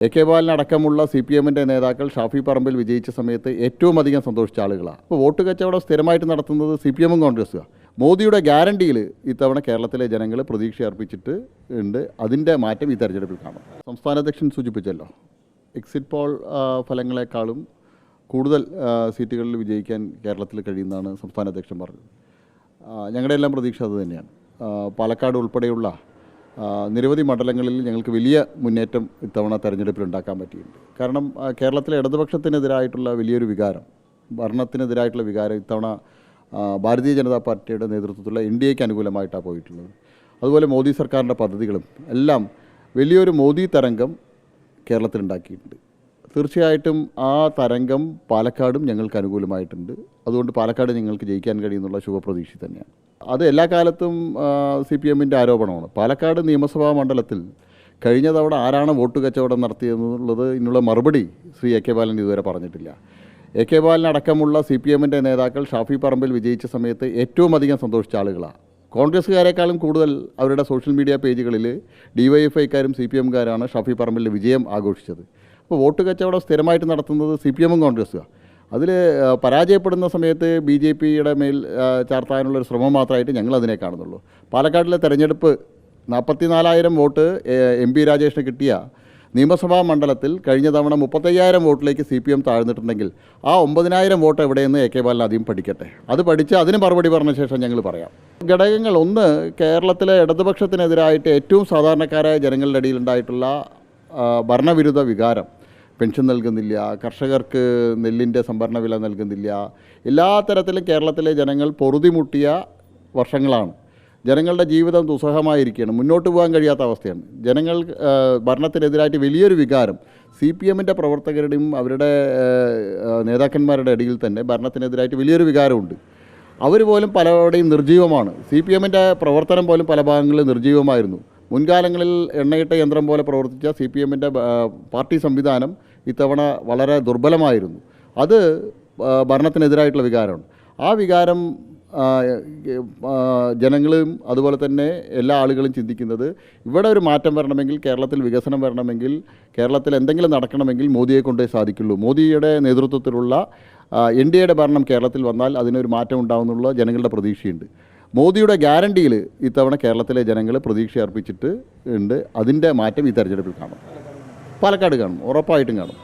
K ബാലനടക്കമുള്ള CPM-ൻ്റെ നേതാക്കൾ ഷാഫി പറമ്പിൽ വിജയിച്ച സമയത്ത് ഏറ്റവും അധികം സന്തോഷിച്ച ആളുകളാണ്. അപ്പോൾ വോട്ട് കച്ചവടം സ്ഥിരമായിട്ട് നടത്തുന്നത് CPM-ഉം കോൺഗ്രസുമാണ്. മോദിയുടെ ഗ്യാരണ്ടിയിൽ ഇത്തവണ കേരളത്തിലെ ജനങ്ങൾ പ്രതീക്ഷ അർപ്പിച്ചിട്ട് ഉണ്ട്. അതിൻ്റെ മാറ്റം ഈ തെരഞ്ഞെടുപ്പിൽ കാണും. സംസ്ഥാന അധ്യക്ഷൻ സൂചിപ്പിച്ചല്ലോ, എക്സിറ്റ് പോൾ ഫലങ്ങളെക്കാളും കൂടുതൽ സീറ്റുകളിൽ വിജയിക്കാൻ കേരളത്തിൽ കഴിയുന്നതാണ് സംസ്ഥാന അധ്യക്ഷൻ പറഞ്ഞത്. ഞങ്ങളുടെ എല്ലാം പ്രതീക്ഷ അത് തന്നെയാണ്. പാലക്കാട് ഉൾപ്പെടെയുള്ള നിരവധി മണ്ഡലങ്ങളിൽ ഞങ്ങൾക്ക് വലിയ മുന്നേറ്റം ഇത്തവണ തെരഞ്ഞെടുപ്പിൽ ഉണ്ടാക്കാൻ പറ്റിയിട്ടുണ്ട്. കാരണം കേരളത്തിലെ ഇടതുപക്ഷത്തിനെതിരായിട്ടുള്ള വലിയൊരു വികാരം, ഭരണത്തിനെതിരായിട്ടുള്ള വികാരം ഇത്തവണ ഭാരതീയ ജനതാ പാർട്ടിയുടെ നേതൃത്വത്തിലുള്ള NDAക്ക് അനുകൂലമായിട്ടാണ് പോയിട്ടുള്ളത്. അതുപോലെ മോദി സർക്കാരിൻ്റെ പദ്ധതികളും എല്ലാം വലിയൊരു മോദി തരംഗം കേരളത്തിലുണ്ടാക്കിയിട്ടുണ്ട്. തീർച്ചയായിട്ടും ആ തരംഗം പാലക്കാടും ഞങ്ങൾക്ക് അനുകൂലമായിട്ടുണ്ട്. അതുകൊണ്ട് പാലക്കാട് ഞങ്ങൾക്ക് ജയിക്കാൻ കഴിയുന്നുള്ള ശുഭപ്രതീക്ഷ തന്നെയാണ്. അത് എല്ലാ കാലത്തും CPM-ൻ്റെ ആരോപണമാണ്. പാലക്കാട് നിയമസഭാ മണ്ഡലത്തിൽ കഴിഞ്ഞ തവണ ആരാണ് വോട്ട് കച്ചവടം നടത്തിയെന്നുള്ളത് ഇതിനുള്ള മറുപടി ശ്രീ കെ ബാലൻ ഇതുവരെ പറഞ്ഞിട്ടില്ല. കെ ബാലനടക്കമുള്ള CPM-ൻ്റെ നേതാക്കൾ ഷാഫി പറമ്പിൽ വിജയിച്ച സമയത്ത് ഏറ്റവും അധികം സന്തോഷിച്ച ആളുകളാണ്. കോൺഗ്രസ്സുകാരെക്കാളും കൂടുതൽ അവരുടെ സോഷ്യൽ മീഡിയ പേജുകളിൽ DYFIക്കാരും CPM-കാരാണ് ഷാഫി പറമ്പിലിൻ്റെ വിജയം ആഘോഷിച്ചത്. അപ്പോൾ വോട്ട് കച്ചവടം സ്ഥിരമായിട്ട് നടത്തുന്നത് CPM-ഉം കോൺഗ്രസുമാണ്. അതിൽ പരാജയപ്പെടുന്ന സമയത്ത് BJPയുടെ മേൽ ചാർത്താനുള്ളൊരു ശ്രമം മാത്രമായിട്ട് ഞങ്ങൾ അതിനെ കാണുന്നുള്ളൂ. പാലക്കാടിലെ തെരഞ്ഞെടുപ്പ് 44,000 വോട്ട് MP രാജേഷിന് കിട്ടിയ നിയമസഭാ മണ്ഡലത്തിൽ കഴിഞ്ഞ തവണ 35,000 വോട്ടിലേക്ക് CPM താഴ്ന്നിട്ടുണ്ടെങ്കിൽ ആ 9,000 വോട്ട് എവിടെയെന്ന് കെ ബാലൻ ആദ്യം പഠിക്കട്ടെ. അത് പഠിച്ച് അതിന് മറുപടി പറഞ്ഞ ശേഷം ഞങ്ങൾ പറയാം. ഘടകങ്ങൾ ഒന്ന്, കേരളത്തിലെ ഇടതുപക്ഷത്തിനെതിരായിട്ട് ഏറ്റവും സാധാരണക്കാരായ ജനങ്ങളുടെ ഇടയിലുണ്ടായിട്ടുള്ള ഭരണവിരുദ്ധ വികാരം. പെൻഷൻ നൽകുന്നില്ല, കർഷകർക്ക് നെല്ലിൻ്റെ സംഭരണ വില നൽകുന്നില്ല, എല്ലാ തരത്തിലും കേരളത്തിലെ ജനങ്ങൾ പൊറുതിമുട്ടിയ വർഷങ്ങളാണ്. ജനങ്ങളുടെ ജീവിതം ദുസ്സഹമായിരിക്കുകയാണ്, മുന്നോട്ട് പോകാൻ കഴിയാത്ത അവസ്ഥയാണ്. ജനങ്ങൾ ഭരണത്തിനെതിരായിട്ട് വലിയൊരു വികാരം CPM-ൻ്റെ പ്രവർത്തകരുടെയും അവരുടെ നേതാക്കന്മാരുടെ ഇടയിൽ തന്നെ ഭരണത്തിനെതിരായിട്ട് വലിയൊരു വികാരമുണ്ട്. അവർ പോലും പലരുടെയും നിർജ്ജീവമാണ്. CPM-ൻ്റെ പ്രവർത്തനം പോലും പല ഭാഗങ്ങളിൽ നിർജ്ജീവമായിരുന്നു. മുൻകാലങ്ങളിൽ എണ്ണയിട്ട യന്ത്രം പോലെ പ്രവർത്തിച്ച CPM-ൻ്റെ പാർട്ടി സംവിധാനം ഇത്തവണ വളരെ ദുർബലമായിരുന്നു. അത് ഭരണത്തിനെതിരായിട്ടുള്ള വികാരമാണ്. ആ വികാരം ജനങ്ങളും അതുപോലെ തന്നെ എല്ലാ ആളുകളും ചിന്തിക്കുന്നത് ഇവിടെ ഒരു മാറ്റം വരണമെങ്കിൽ, കേരളത്തിൽ വികസനം വരണമെങ്കിൽ, കേരളത്തിൽ എന്തെങ്കിലും നടക്കണമെങ്കിൽ മോദിയെ കൊണ്ടേ സാധിക്കുള്ളൂ. മോദിയുടെ നേതൃത്വത്തിലുള്ള NDAയുടെ ഭരണം കേരളത്തിൽ വന്നാൽ അതിനൊരു മാറ്റം ഉണ്ടാകുന്നുള്ള ജനങ്ങളുടെ പ്രതീക്ഷയുണ്ട്. മോദിയുടെ ഗ്യാരണ്ടിയിൽ ഇത്തവണ കേരളത്തിലെ ജനങ്ങൾ പ്രതീക്ഷ അർപ്പിച്ചിട്ട് ഉണ്ട്. അതിൻ്റെ മാറ്റം ഈ തെരഞ്ഞെടുപ്പിൽ കാണും. പാലക്കാട് കാണും, ഉറപ്പായിട്ടും കാണും.